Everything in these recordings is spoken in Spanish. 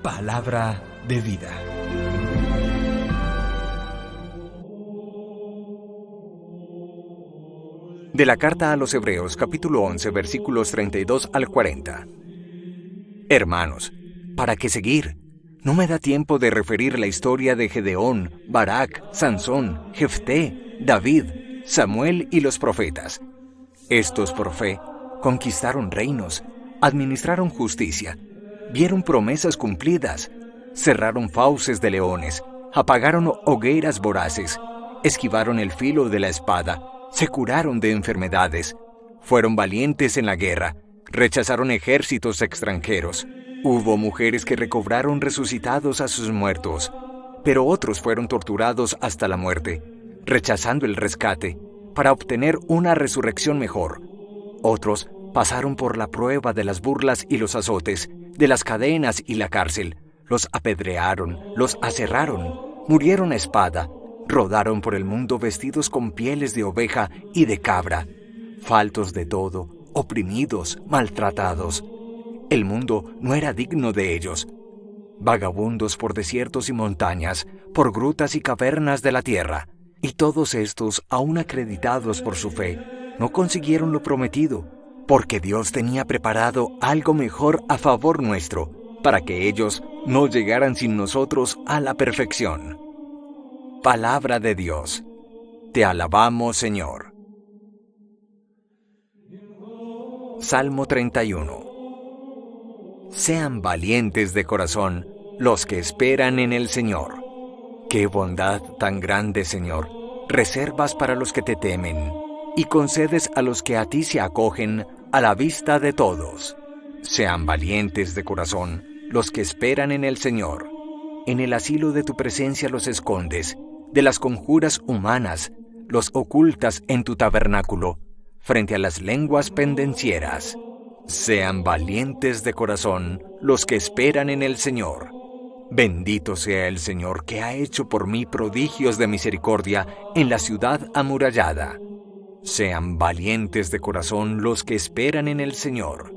Palabra de vida. De la carta a los Hebreos, capítulo 11, versículos 32 al 40. Hermanos, ¿para qué seguir? No me da tiempo de referir la historia de Gedeón, Barak, Sansón, Jefté, David, Samuel y los profetas. Estos por fe conquistaron reinos, administraron justicia, vieron promesas cumplidas, cerraron fauces de leones, apagaron hogueras voraces, esquivaron el filo de la espada, se curaron de enfermedades, fueron valientes en la guerra, rechazaron ejércitos extranjeros. Hubo mujeres que recobraron resucitados a sus muertos, pero otros fueron torturados hasta la muerte, rechazando el rescate para obtener una resurrección mejor. Otros pasaron por la prueba de las burlas y los azotes, de las cadenas y la cárcel. Los apedrearon, los aserraron, murieron a espada, rodaron por el mundo vestidos con pieles de oveja y de cabra, faltos de todo, oprimidos, maltratados. El mundo no era digno de ellos. Vagabundos por desiertos y montañas, por grutas y cavernas de la tierra. Y todos estos, aún acreditados por su fe, no consiguieron lo prometido, porque Dios tenía preparado algo mejor a favor nuestro, para que ellos no llegaran sin nosotros a la perfección. Palabra de Dios. Te alabamos, Señor. Salmo 31. Sean valientes de corazón los que esperan en el Señor. ¡Qué bondad tan grande, Señor! Reservas para los que te temen, y concedes a los que a ti se acogen a la vista de todos. Sean valientes de corazón los que esperan en el Señor. En el asilo de tu presencia los escondes, de las conjuras humanas los ocultas en tu tabernáculo, frente a las lenguas pendencieras. Sean valientes de corazón los que esperan en el Señor. Bendito sea el Señor que ha hecho por mí prodigios de misericordia en la ciudad amurallada. Sean valientes de corazón los que esperan en el Señor.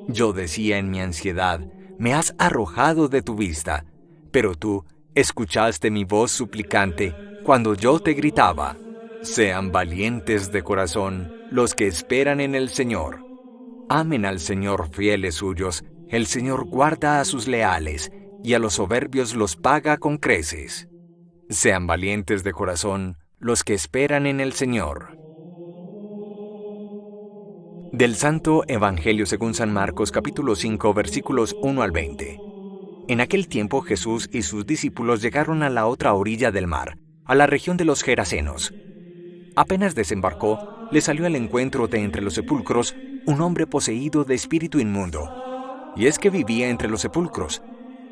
Yo decía en mi ansiedad, me has arrojado de tu vista, pero tú escuchaste mi voz suplicante cuando yo te gritaba. Sean valientes de corazón los que esperan en el Señor. Amen al Señor fieles suyos, el Señor guarda a sus leales, y a los soberbios los paga con creces. Sean valientes de corazón los que esperan en el Señor. Del Santo Evangelio según San Marcos, capítulo 5, versículos 1 al 20. En aquel tiempo Jesús y sus discípulos llegaron a la otra orilla del mar, a la región de los Gerasenos. Apenas desembarcó, le salió al encuentro de entre los sepulcros un hombre poseído de espíritu inmundo. Y es que vivía entre los sepulcros.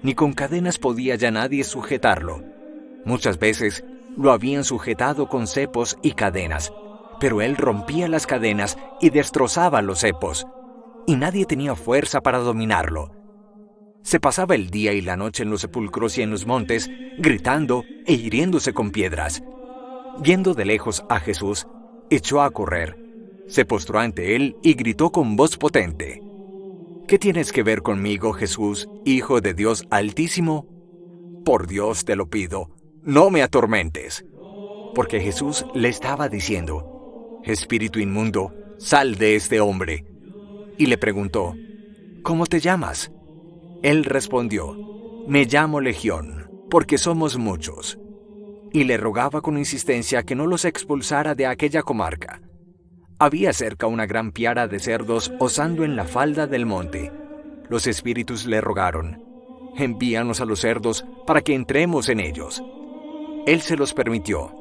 Ni con cadenas podía ya nadie sujetarlo. Muchas veces lo habían sujetado con cepos y cadenas, pero él rompía las cadenas y destrozaba los cepos, y nadie tenía fuerza para dominarlo. Se pasaba el día y la noche en los sepulcros y en los montes, gritando e hiriéndose con piedras. Viendo de lejos a Jesús, echó a correr, se postró ante él y gritó con voz potente: ¿Qué tienes que ver conmigo, Jesús, Hijo de Dios Altísimo? Por Dios te lo pido, no me atormentes. Porque Jesús le estaba diciendo: Espíritu inmundo, sal de este hombre. Y le preguntó: ¿Cómo te llamas? Él respondió: Me llamo Legión, porque somos muchos. Y le rogaba con insistencia que no los expulsara de aquella comarca. Había cerca una gran piara de cerdos osando en la falda del monte. Los espíritus le rogaron: Envíanos a los cerdos para que entremos en ellos. Él se los permitió.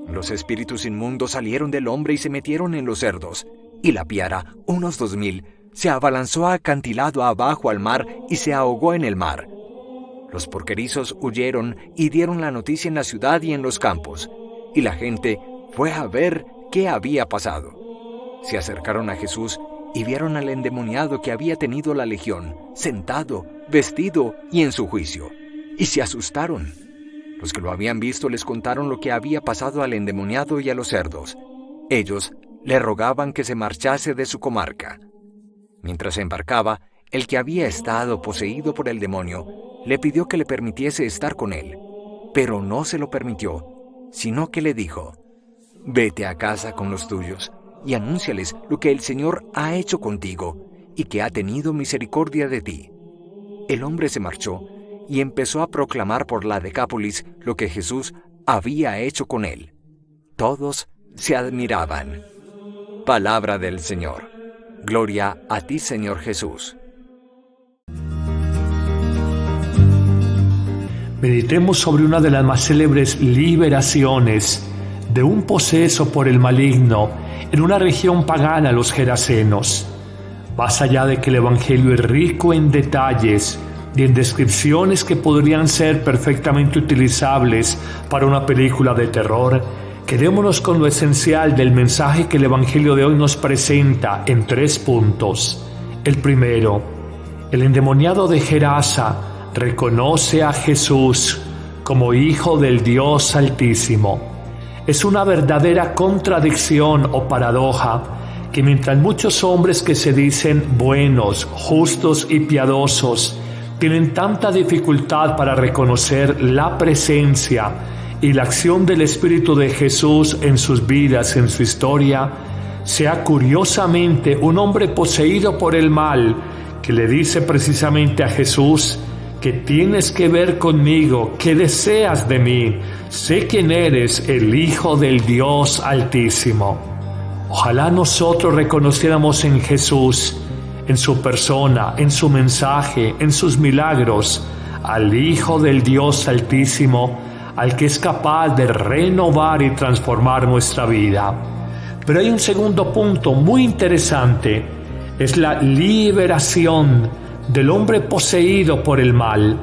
Los espíritus inmundos salieron del hombre y se metieron en los cerdos, y la piara, unos 2000, se abalanzó acantilado abajo al mar y se ahogó en el mar. Los porquerizos huyeron y dieron la noticia en la ciudad y en los campos, y la gente fue a ver qué había pasado. Se acercaron a Jesús y vieron al endemoniado que había tenido la legión, sentado, vestido y en su juicio, y se asustaron. Los que lo habían visto les contaron lo que había pasado al endemoniado y a los cerdos. Ellos le rogaban que se marchase de su comarca. Mientras se embarcaba, el que había estado poseído por el demonio le pidió que le permitiese estar con él, pero no se lo permitió, sino que le dijo: «Vete a casa con los tuyos y anúnciales lo que el Señor ha hecho contigo y que ha tenido misericordia de ti». El hombre se marchó y empezó a proclamar por la Decápolis lo que Jesús había hecho con él. Todos se admiraban. Palabra del Señor. Gloria a ti, Señor Jesús. Meditemos sobre una de las más célebres liberaciones de un poseso por el maligno en una región pagana, los Gerasenos. Más allá de que el Evangelio es rico en detalles y en descripciones que podrían ser perfectamente utilizables para una película de terror, quedémonos con lo esencial del mensaje que el Evangelio de hoy nos presenta en 3 puntos. El primero, el endemoniado de Gerasa reconoce a Jesús como Hijo del Dios Altísimo. Es una verdadera contradicción o paradoja que mientras muchos hombres que se dicen buenos, justos y piadosos tienen tanta dificultad para reconocer la presencia y la acción del Espíritu de Jesús en sus vidas, en su historia, sea curiosamente un hombre poseído por el mal que le dice precisamente a Jesús: «¿Qué tienes que ver conmigo? ¿Qué deseas de mí? Sé quién eres, el Hijo del Dios Altísimo». Ojalá nosotros reconociéramos en Jesús, en su persona, en su mensaje, en sus milagros, al Hijo del Dios Altísimo, al que es capaz de renovar y transformar nuestra vida. Pero hay un segundo punto muy interesante, es la liberación del hombre poseído por el mal.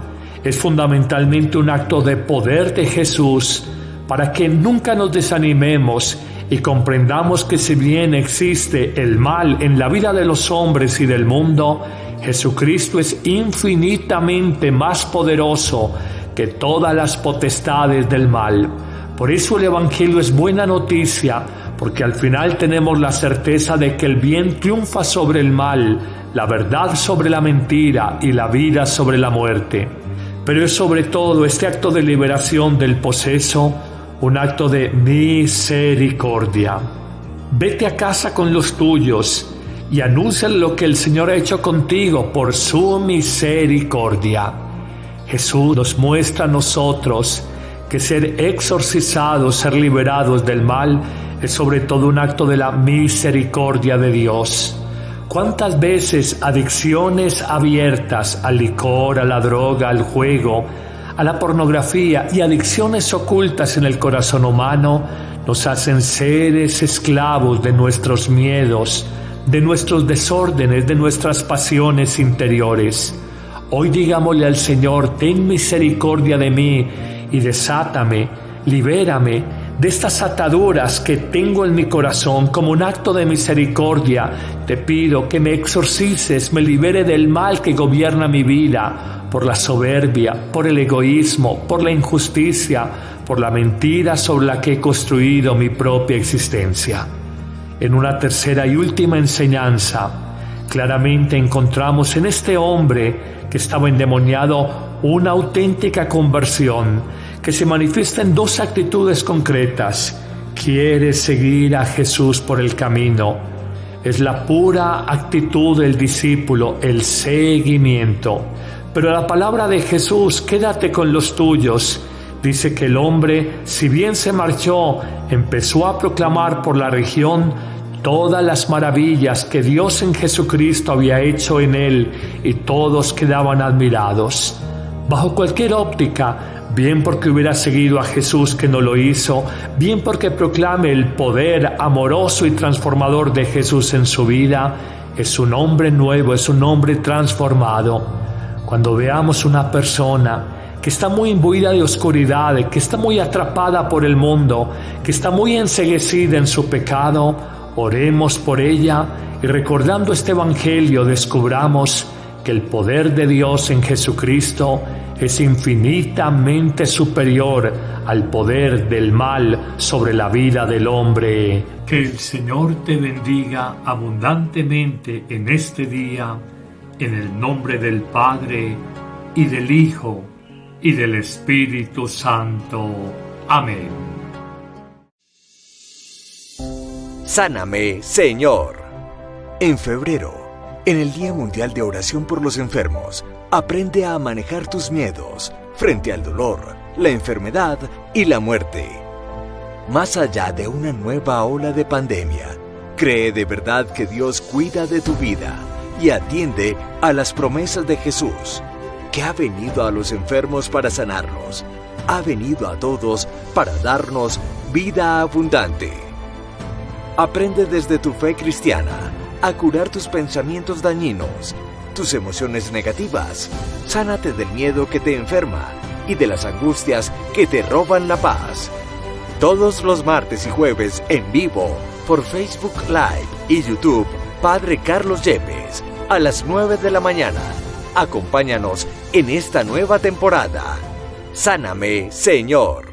Es fundamentalmente un acto de poder de Jesús para que nunca nos desanimemos y comprendamos que si bien existe el mal en la vida de los hombres y del mundo, Jesucristo es infinitamente más poderoso que todas las potestades del mal. Por eso el Evangelio es buena noticia, porque al final tenemos la certeza de que el bien triunfa sobre el mal, la verdad sobre la mentira y la vida sobre la muerte. Pero es sobre todo este acto de liberación del poseso un acto de misericordia. Vete a casa con los tuyos y anuncia lo que el Señor ha hecho contigo por su misericordia. Jesús nos muestra a nosotros que ser exorcizados, ser liberados del mal, es sobre todo un acto de la misericordia de Dios. ¿Cuántas veces adicciones abiertas al licor, a la droga, al juego, a la pornografía y adicciones ocultas en el corazón humano nos hacen seres esclavos de nuestros miedos, de nuestros desórdenes, de nuestras pasiones interiores? Hoy digámosle al Señor: ten misericordia de mí y desátame, libérame de estas ataduras que tengo en mi corazón. Como un acto de misericordia te pido que me exorcices, me libere del mal que gobierna mi vida, por la soberbia, por el egoísmo, por la injusticia, por la mentira sobre la que he construido mi propia existencia. En una tercera y última enseñanza, claramente encontramos en este hombre que estaba endemoniado una auténtica conversión que se manifiesta en 2 actitudes concretas. Quiere seguir a Jesús por el camino. Es la pura actitud del discípulo, el seguimiento. Pero la palabra de Jesús, quédate con los tuyos, dice que el hombre, si bien se marchó, empezó a proclamar por la región todas las maravillas que Dios en Jesucristo había hecho en él, y todos quedaban admirados. Bajo cualquier óptica, bien porque hubiera seguido a Jesús que no lo hizo, bien porque proclame el poder amoroso y transformador de Jesús en su vida, es un hombre nuevo, es un hombre transformado. Cuando veamos una persona que está muy imbuida de oscuridad, que está muy atrapada por el mundo, que está muy enceguecida en su pecado, oremos por ella y, recordando este Evangelio, descubramos que el poder de Dios en Jesucristo es infinitamente superior al poder del mal sobre la vida del hombre. Que el Señor te bendiga abundantemente en este día, en el nombre del Padre, y del Hijo, y del Espíritu Santo. Amén. Sáname, Señor. En febrero, en el Día Mundial de Oración por los Enfermos, aprende a manejar tus miedos frente al dolor, la enfermedad y la muerte. Más allá de una nueva ola de pandemia, cree de verdad que Dios cuida de tu vida y atiende a las promesas de Jesús, que ha venido a los enfermos para sanarlos, ha venido a todos para darnos vida abundante. Aprende desde tu fe cristiana a curar tus pensamientos dañinos, tus emociones negativas. Sánate del miedo que te enferma y de las angustias que te roban la paz. Todos los martes y jueves en vivo por Facebook Live y YouTube, Padre Carlos Yepes, a las 9 de la mañana. Acompáñanos en esta nueva temporada. Sáname, Señor.